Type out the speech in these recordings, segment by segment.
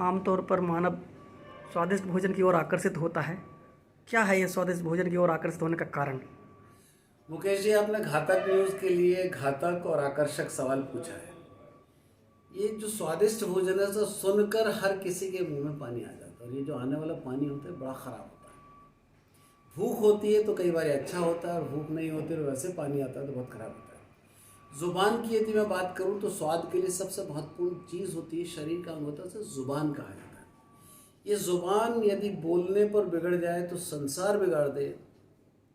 आमतौर पर मानव स्वादिष्ट भोजन की ओर आकर्षित होता है। क्या है ये स्वादिष्ट भोजन की ओर आकर्षित होने का कारण? मुकेश जी, आपने घातक न्यूज़ के लिए घातक और आकर्षक सवाल पूछा है। ये जो स्वादिष्ट भोजन है तो सुनकर हर किसी के मुंह में पानी आ जाता है, और ये जो आने वाला पानी होता है बड़ा ख़राब होता है। भूख होती है तो कई बार अच्छा होता है, और भूख नहीं होती है तो वैसे पानी आता है तो बहुत ख़राब होता है। ज़ुबान की यदि मैं बात करूँ तो स्वाद के लिए सबसे महत्वपूर्ण चीज़ होती है, शरीर का अंग होता है, उसे ज़ुबान कहा जाता है। ये ज़ुबान यदि बोलने पर बिगड़ जाए तो संसार बिगाड़ दे,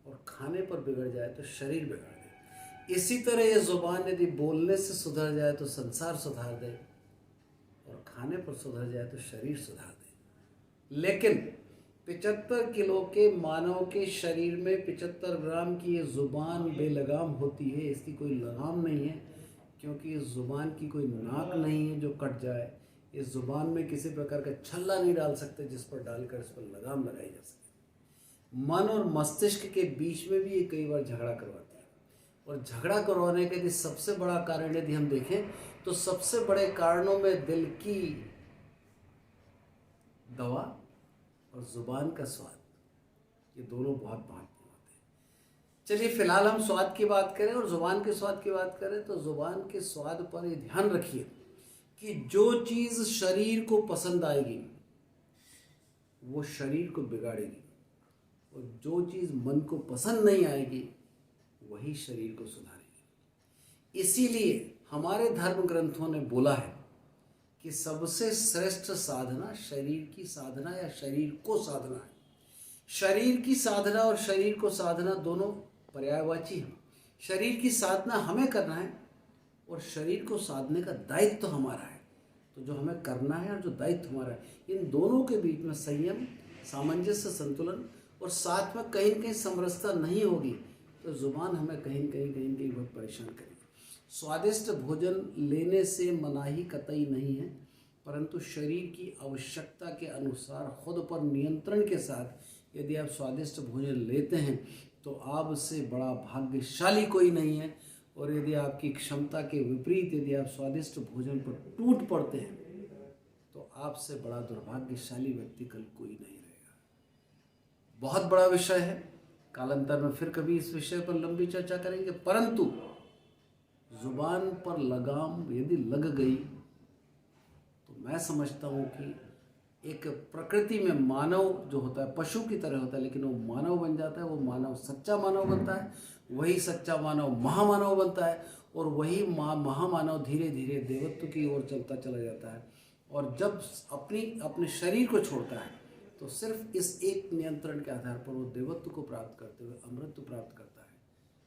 और खाने पर बिगड़ जाए तो शरीर बिगाड़ दे। इसी तरह ये ज़ुबान यदि बोलने से सुधर जाए तो संसार सुधार दे, और खाने पर सुधर जाए तो शरीर सुधार दे। लेकिन 75 किलो के मानव के शरीर में 75 ग्राम की ये ज़ुबान बेलगाम होती है। इसकी कोई लगाम नहीं है, क्योंकि इस ज़ुबान की कोई नाक नहीं है जो कट जाए। इस ज़ुबान में किसी प्रकार का छल्ला नहीं डाल सकते जिस पर डालकर इस पर लगाम लगाई जा सके। मन और मस्तिष्क के बीच में भी ये कई बार झगड़ा करवाती है, और झगड़ा करवाने का यदि सबसे बड़ा कारण यदि हम देखें तो सबसे बड़े कारणों में दिल की दवा और ज़ुबान का स्वाद, ये दोनों बहुत महत्वपूर्ण होते हैं। चलिए फिलहाल हम स्वाद की बात करें और ज़ुबान के स्वाद की बात करें तो ज़ुबान के स्वाद पर ये ध्यान रखिए कि जो चीज़ शरीर को पसंद आएगी वो शरीर को बिगाड़ेगी, और जो चीज़ मन को पसंद नहीं आएगी वही शरीर को सुधारेगी। इसीलिए हमारे धर्म ग्रंथों ने बोला है कि सबसे श्रेष्ठ साधना शरीर की साधना या शरीर को साधना है। शरीर की साधना और शरीर को साधना दोनों पर्यायवाची हैं। शरीर की साधना हमें करना है और शरीर को साधने का दायित्व हमारा है। तो जो हमें करना है और जो दायित्व हमारा है, इन दोनों के बीच में संयम, सामंजस्य, संतुलन और साथ में कहीं न कहीं समरसता नहीं होगी तो ज़ुबान हमें कहीं न कहीं बहुत परेशान करेगी। स्वादिष्ट भोजन लेने से मनाही कतई नहीं है, परंतु शरीर की आवश्यकता के अनुसार खुद पर नियंत्रण के साथ यदि आप स्वादिष्ट भोजन लेते हैं तो आपसे बड़ा भाग्यशाली कोई नहीं है। और यदि आपकी क्षमता के विपरीत यदि आप स्वादिष्ट भोजन पर टूट पड़ते हैं तो आपसे बड़ा दुर्भाग्यशाली व्यक्ति कल कोई नहीं रहेगा। बहुत बड़ा विषय है, कालांतर में फिर कभी इस विषय पर लंबी चर्चा करेंगे, परंतु ज़ुबान पर लगाम यदि लग गई तो मैं समझता हूँ कि एक प्रकृति में मानव जो होता है पशु की तरह होता है, लेकिन वो मानव बन जाता है। वो मानव सच्चा मानव बनता है, वही सच्चा मानव महामानव बनता है, और वही महामानव धीरे धीरे देवत्व की ओर चलता चला जाता है। और जब अपने शरीर को छोड़ता है तो सिर्फ इस एक नियंत्रण के आधार पर वो देवत्व को प्राप्त करते हुए अमृत प्राप्त करता है।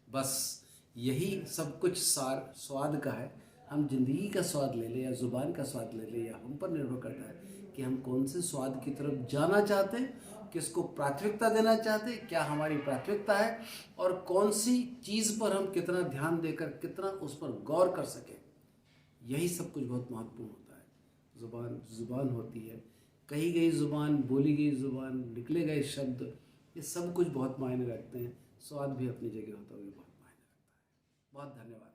बस यही सब कुछ सार स्वाद का है। हम जिंदगी का स्वाद ले ले या ज़ुबान का स्वाद ले ले, या हम पर निर्भर करता है कि हम कौन से स्वाद की तरफ जाना चाहते हैं, किसको प्राथमिकता देना चाहते हैं, क्या हमारी प्राथमिकता है, और कौन सी चीज़ पर हम कितना ध्यान देकर कितना उस पर गौर कर सकें। यही सब कुछ बहुत महत्वपूर्ण होता है। ज़ुबान होती है, कही गई ज़ुबान, बोली गई ज़ुबान, निकले गए शब्द, ये सब कुछ बहुत मायने रखते हैं। स्वाद भी अपनी जगह होता है, वो भी बहुत मायने रखता है। बहुत धन्यवाद।